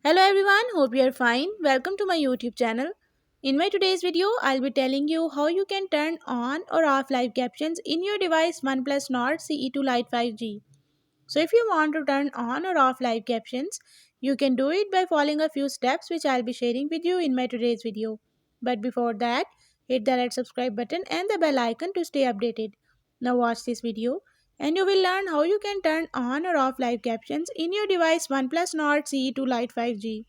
Hello everyone, hope you are fine. Welcome to my YouTube channel. In my today's video, I'll be telling you how you can turn on or off live captions in your device OnePlus Nord CE2 Lite 5G. So if you want to turn on or off live captions, you can do it by following a few steps which I'll be sharing with you in my today's video. But before that, hit the red subscribe button and the bell icon to stay updated. Now watch this video and you will learn how you can turn on or off live captions in your device OnePlus Nord CE2 Lite 5G.